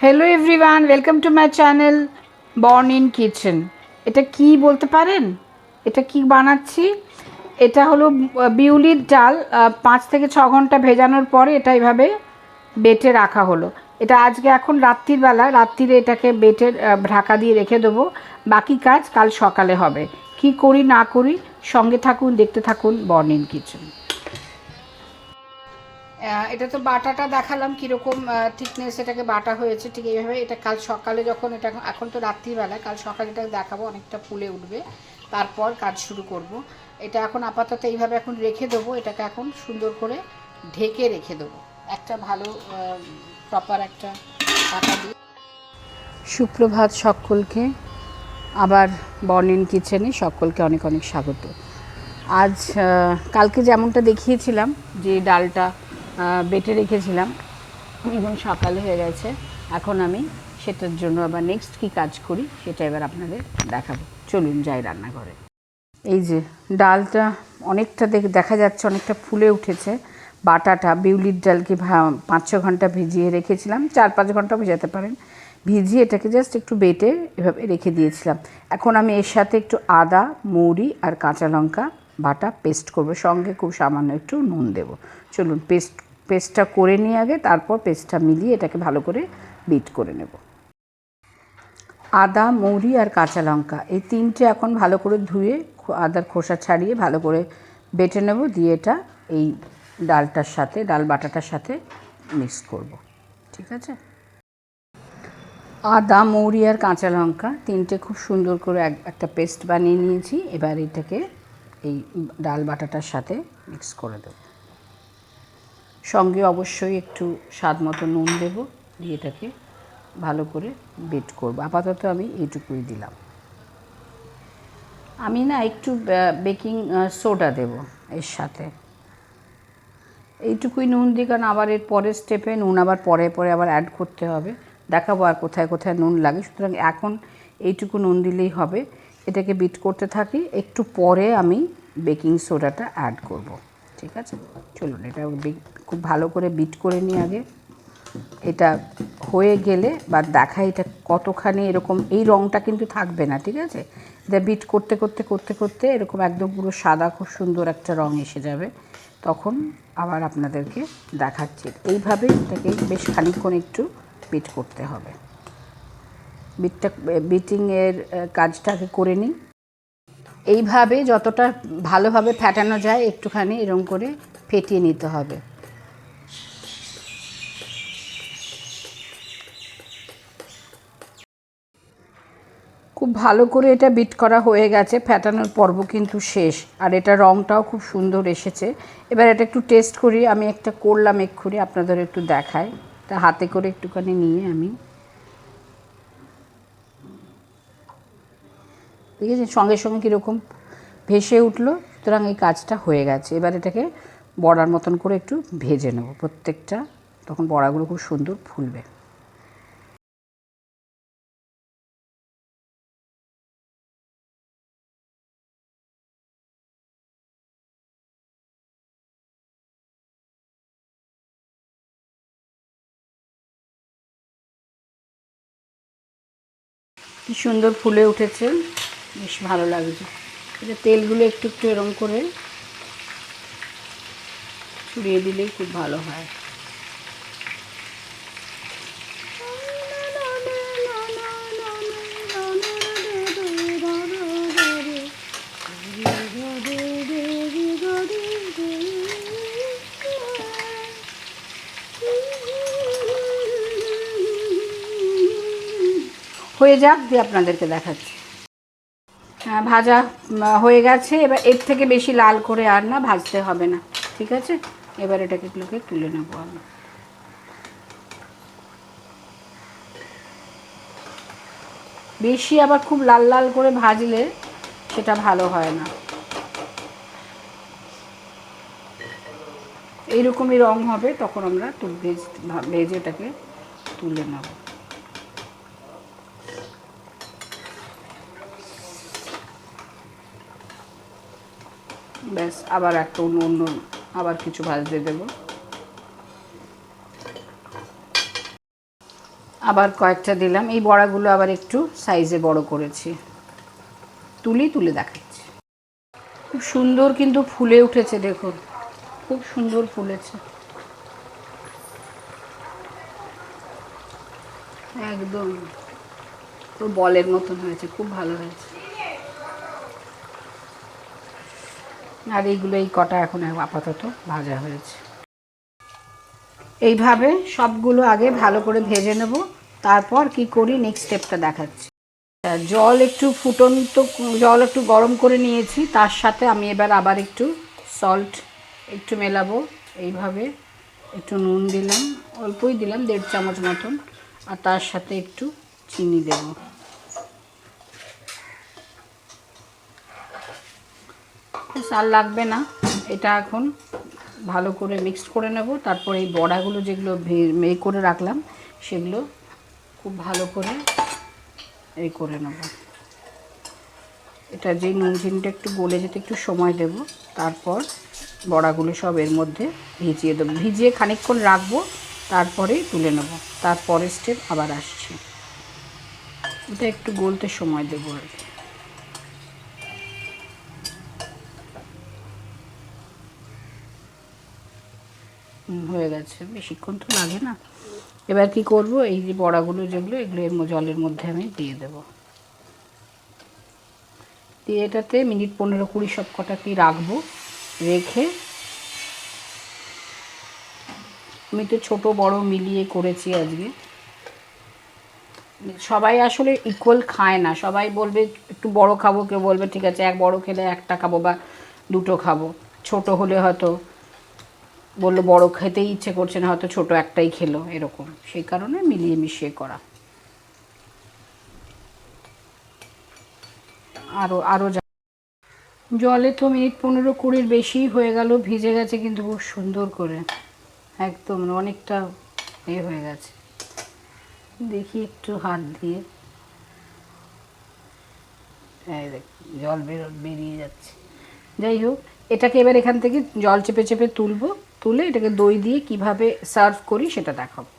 Hello everyone, welcome to my channel born in kitchen. এটা কি বলতে পারেন? এটা কি বানাচ্ছি? এটা হলো বিউলির ডাল। 5 থেকে 6 ঘন্টা ভেজানোর পরে এটা এভাবে বেটে রাখা হলো। এটা আজকে এখন রাত্রিরে এটাকে বেটে ঢাকা দিয়ে রেখে দেবো। বাকি কাজ কাল সকালে হবে। কি করি না করি সঙ্গে থাকুন, দেখতে থাকুন বর্ন ইন কিচেন। এটা তো বাটাটা দেখালাম কীরকম থিকনেস এটাকে বাটা হয়েছে, ঠিক এইভাবে। এটা কাল সকালে যখন এটা এখন তো রাত্রিবেলা, কাল সকালে এটা দেখাবো, অনেকটা ফুলে উঠবে, তারপর কাজ শুরু করব। এটা এখন আপাতত এইভাবে এখন রেখে দেবো। এটাকে এখন সুন্দর করে ঢেকে রেখে দেবো একটা ভালো প্রপার একটা পাতা দিয়ে। সুপ্রভাত সকলকে, আবার বর্ন ইন কিচেনে সকলকে অনেক অনেক স্বাগত। আজ কালকে যেমনটা দেখিয়েছিলাম যে ডালটা বেটে রেখেছিলাম, এখন সকালে হয়ে গেছে। এখন আমি সেটার জন্য আবার নেক্সট কী কাজ করি সেটা এবার আপনাদের দেখাবো। চলুন যাই রান্নাঘরে। এই যে ডালটা অনেকটা দেখা যাচ্ছে অনেকটা ফুলে উঠেছে। বাটাটা বিউলির ডালকে 5-6 ঘন্টা ভিজিয়ে রেখেছিলাম, 4-5 ঘন্টা ভিজাতে পারেন। ভিজিয়ে এটাকে জাস্ট একটু বেটে এভাবে রেখে দিয়েছিলাম। এখন আমি এর সাথে একটু আদা, মৌরি আর কাঁচা লঙ্কা বাটা পেস্ট করব, সঙ্গে খুব সামান্য একটু নুন দেব। চলুন পেস্টটা করে নিয়ে আগে, তারপর পেস্টটা মিলিয়ে এটাকে ভালো করে বিট করে নেব। আদা, মৌরি আর কাঁচা লঙ্কা এই তিনটে এখন ভালো করে ধুয়ে আদার খোসা ছাড়িয়ে ভালো করে বেটে নেব, দিয়ে এটা এই ডালটার সাথে, ডাল বাটাটার সাথে মিক্স করব। ঠিক আছে। আদা, মৌরি আর কাঁচা লঙ্কা তিনটে খুব সুন্দর করে একটা পেস্ট বানিয়ে নিয়েছি। এবার এটাকে এই ডাল বাটাটার সাথে মিক্স করে দেব। সঙ্গে অবশ্যই একটু স্বাদ মতো নুন দেব, দিয়ে এটাকে ভালো করে বিট করব। আপাতত আমি এইটুকুই দিলাম। আমি না একটু বেকিং সোডা দেব এর সাথে, এইটুকুই নুন দিই, কারণ আবার এর পরের স্টেপে নুন আবার পরে আবার অ্যাড করতে হবে, দেখাবো আর কোথায় কোথায় নুন লাগে। সুতরাং এখন এইটুকু নুন দিলেই হবে। এটাকে বিট করতে থাকি, একটু পরে আমি বেকিং সোডাটা অ্যাড করব। ঠিক আছে, চলুন এটা খুব ভালো করে বিট করে নিই আগে। এটা হয়ে গেলে বা দেখা এটা কতখানি এরকম, এই রঙটা কিন্তু থাকবে না, ঠিক আছে। এটা বিট করতে করতে করতে করতে এরকম একদম পুরো সাদা খুব সুন্দর একটা রঙ এসে যাবে, তখন আবার আপনাদেরকে দেখাচ্ছি। এইভাবে এটাকে বেশ খানিকক্ষণ একটু বিট করতে হবে। বিটিংয়ের কাজটাকে করে নিই। এইভাবে যতটা ভালোভাবে ফেটানো যায় একটুখানি এরকম করে ফেটিয়ে নিতে হবে। খুব ভালো করে এটা বিট করা হয়ে গেছে, ফেটানোর পর্ব কিন্তু শেষ, আর এটা রঙটাও খুব সুন্দর এসেছে। এবার এটা একটু টেস্ট করি। আমি একটা করলাম এক্ষুনি, আপনাদের একটু দেখাই। তা হাতে করে একটুখানি নিয়ে আমি দেখেছি সঙ্গে সঙ্গে কীরকম ভেসে উঠলো। সুতরাং এই কাজটা হয়ে গেছে। এবার এটাকে বড়ার মতন করে একটু ভেজে নেব প্রত্যেকটা, তখন বড়াগুলো খুব সুন্দর ফুলবে। কি সুন্দর ফুলে উঠেছে, বেশ ভালো লাগছে। এটা তেলগুলো একটু একটু এরম করে ছড়িয়ে দিলেই খুব ভালো হয়। হয়ে যাক, দিয়ে আপনাদেরকে দেখাচ্ছি। হ্যাঁ, ভাজা হয়ে গেছে। এবার এর থেকে বেশি লাল করে আর না ভাজতে হবে না, ঠিক আছে। এবার এটাকে তুলে নেবো আমি। বেশি আবার খুব লাল লাল করে ভাজলে সেটা ভালো হয় না। এইরকমই রং হবে, তখন আমরা ভেজে এটাকে তুলে নেব। ব্যাস, আবার একটা অন্য আবার কিছু ভাজতে দেবো। আবার কয়েকটা দিলাম। এই বড়াগুলো আবার একটু সাইজে বড় করেছি, তুলে দেখাচ্ছি। খুব সুন্দর কিন্তু ফুলে উঠেছে, দেখুন খুব সুন্দর ফুলেছে, একদম তো বলের মতন হয়েছে, খুব ভালো হয়েছে। আর এইগুলো এই কটা এখন আপাতত ভাজা হয়েছে। এইভাবে সবগুলো আগে ভালো করে ভেজে নেব, তারপর কি করি নেক্সট স্টেপটা দেখাচ্ছি। জল একটু ফুটন্ত জল একটু গরম করে নিয়েছি, তার সাথে আমি এবার আবার একটু সল্ট একটু মেলাবো। এইভাবে একটু নুন দিলাম, অল্পই দিলাম, 1.5 চামচ মতন, আর তার সাথে একটু চিনি দেব। আর লাগবে না, এটা এখন ভালো করে মিক্সড করে নেব। তারপর এই বড়াগুলো যেগুলো করে রাখলাম সেগুলো খুব ভালো করে এই করে নেব। এটা যে নুন চিনিটা একটু গলে যেতে একটু সময় দেব, তারপর বড়াগুলো সব এর মধ্যে ভিজিয়ে দেবো, ভিজিয়ে খানিকক্ষণ রাখবো, তারপরে তুলে নেব। তারপরের স্টেপ আবার আসছে, এটা একটু গলতে সময় দেবো আর কি। হয়ে গেছে, বেশিক্ষণ তো লাগে না। এবার কি করব, এই যে বড়াগুলো যেগুলো এগুলো এর জলের মধ্যে আমি দিয়ে দেব, দিয়ে এটাতে মিনিট 15-20 সব কটাকেই রাখবো। রেখে আমি তো ছোট বড় মিলিয়ে করেছি আজকে। সবাই আসলে ইকুয়াল খায় না, সবাই বলবে একটু বড় খাবো, কেউ বলবে ঠিক আছে এক বড় খেলে একটা খাবো বা দুটো খাবো, ছোট হলে হয়তো বললো বড় খেতেই ইচ্ছে করছে না, হয়তো ছোট একটাই খেলো, এরকম, সেই কারণে মিলিয়ে মিশিয়ে করা। আরও জলে তো মিনিট 15-20 বেশি হয়ে গেল, ভিজে গেছে কিন্তু খুব সুন্দর করে, একদম অনেকটা হয়ে গেছে। দেখি একটু হাত দিয়ে, জল বেরিয়ে যাচ্ছে। যাই হোক, এটাকে এবার এখান থেকে জল চেপে চেপে তুলবো, তুলে এটাকে দই দিয়ে কিভাবে সার্ভ করি সেটা দেখাবো।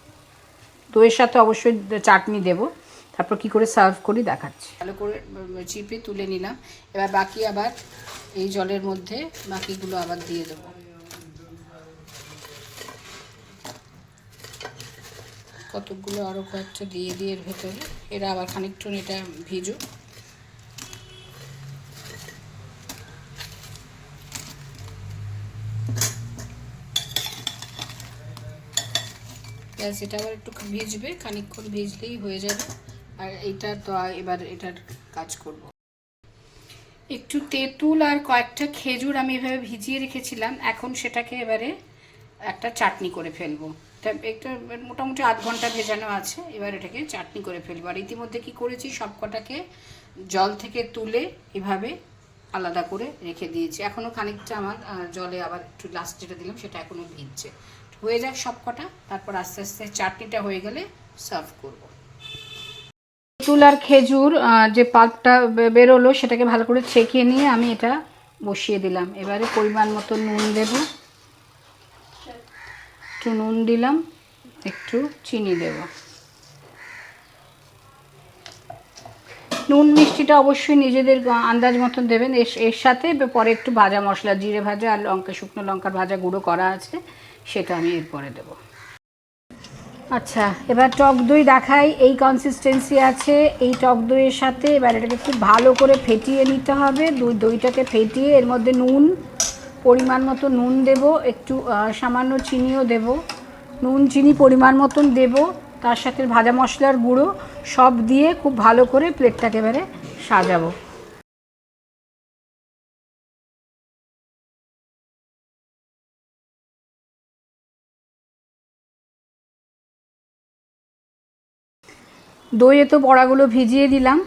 দইয়ের সাথে অবশ্যই চাটনি দেব, তারপর কি করে সার্ভ করি দেখাচ্ছি। ভালো করে চিপে তুলে নিলাম, এবার বাকি আবার এই জলের মধ্যে বাকিগুলো আবার দিয়ে দেবো। কতকগুলো আরও কয়েকটা দিয়ে এর ভেতরে, এরা আবার খানিকক্ষণ এটা ভিজো। ব্যাস, এটা আবার একটু ভিজবে, খানিকক্ষণ ভিজলেই হয়ে যাবে। আর এইটা তো এবার এটার কাজ করব। একটু তেঁতুল আর কয়েকটা খেজুর আমি এভাবে ভিজিয়ে রেখেছিলাম, এখন সেটাকে এবারে একটা চাটনি করে ফেলবো। একটা মোটামুটি 8 ঘন্টা ভেজানো আছে, এবার এটাকে চাটনি করে ফেলবো। আর ইতিমধ্যে কি করেছি, সব কটাকে জল থেকে তুলে এভাবে আলাদা করে রেখে দিয়েছি। এখনও খানিকটা আমার জলে আবার একটু লাস্ট যেটা দিলাম সেটা এখনও ভিজছে। হয়ে যাক সব কটা, তারপর আস্তে আস্তে চাটনিটা হয়ে গেলে সার্ভ করব। তেঁতুল আর খেজুর যে পাল্পটা বেরোলো সেটাকে ভালো করে ছেঁকে নিয়ে আমি এটা বসিয়ে দিলাম। এবারে পরিমাণ মতো নুন দেব, একটু নুন দিলাম, একটু চিনি দেব। নুন মিষ্টিটা অবশ্যই নিজেদের আন্দাজ মতন দেবেন। এর সাথে পরে একটু ভাজা মশলা, জিরে ভাজা আর শুকনো লঙ্কার ভাজা গুঁড়ো করা আছে, সেটা আমি এরপরে দেবো। আচ্ছা, এবার টক দই দেখাই। এই কনসিস্টেন্সি আছে এই টক দইয়ের সাথে। এবার এটাকে খুব ভালো করে ফেটিয়ে নিতে হবে। দইটাকে ফেটিয়ে এর মধ্যে নুন, পরিমাণ মতো নুন দেব, একটু সামান্য চিনিও দেব। নুন চিনি পরিমাণ মতন দেব, তার সাথে ভাজা মশলার গুঁড়ো সব দিয়ে খুব ভালো করে প্লেটটাকে এবারে সাজাবো। দইয়ে তো বড়াগুলো ভিজিয়ে দিলাম,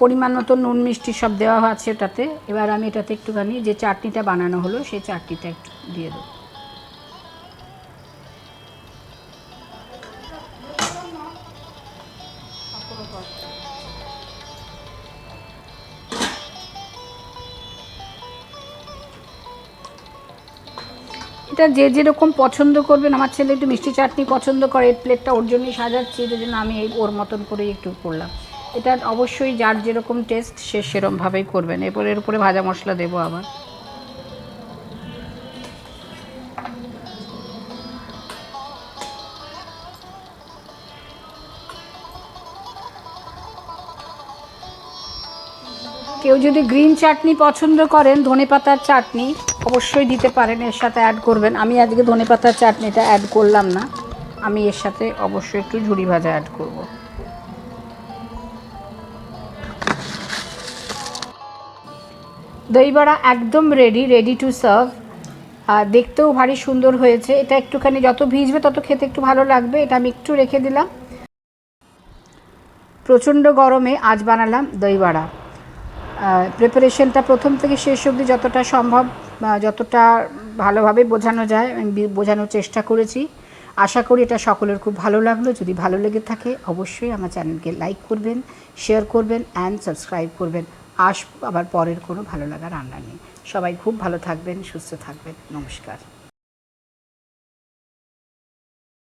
পরিমাণ মতো নুন মিষ্টি সব দেওয়া আছে ওটাতে। এবার আমি এটাতে একটুখানি যে চাটনিটা বানানো হলো সেই চাটনিটা একটু দিয়ে দেবো। এটা যে যেরকম পছন্দ করবেন, আমার ছেলে একটু মিষ্টি চাটনি পছন্দ করে, এই প্লেটটা ওর জন্যই সাজাচ্ছি, এই জন্য আমি ওর মতন করেই একটু করলাম। এটা অবশ্যই যার যেরকম টেস্ট সে সেরকমভাবেই করবেন। এরপর এর উপরে ভাজা মশলা দেবো আবার। কেউ যদি গ্রিন চাটনি পছন্দ করেন, ধনেপাতার চাটনি অবশ্যই দিতে পারেন, এর সাথে অ্যাড করবেন। আমি আজকে ধনেপাতার চাটনিটা অ্যাড করলাম না, আমি এর সাথে অবশ্যই একটু ঝুরি ভাজা অ্যাড করব। দই বড়া একদম রেডি টু সার্ভ। দেখতেও ভারী সুন্দর হয়েছে। এটা একটুখানি যত ভিজবে তত খেতে একটু ভালো লাগবে। এটা আমি একটু রেখে দিলাম। প্রচণ্ড গরমে আজ বানালাম দই বড়া। প্রিপারেশনটা প্রথম থেকে শেষ অবধি যতটা সম্ভব, যতটা ভালোভাবে বোঝানো যায় আমি বোঝানোর চেষ্টা করেছি। আশা করি এটা সকলের খুব ভালো লাগলো। যদি ভালো লেগে থাকে অবশ্যই আমার চ্যানেলকে লাইক করবেন, শেয়ার করবেন অ্যান্ড সাবস্ক্রাইব করবেন। আসবো আবার পরের কোনো ভালো লাগা রান্না নিয়ে। সবাই খুব ভালো থাকবেন, সুস্থ থাকবেন। নমস্কার।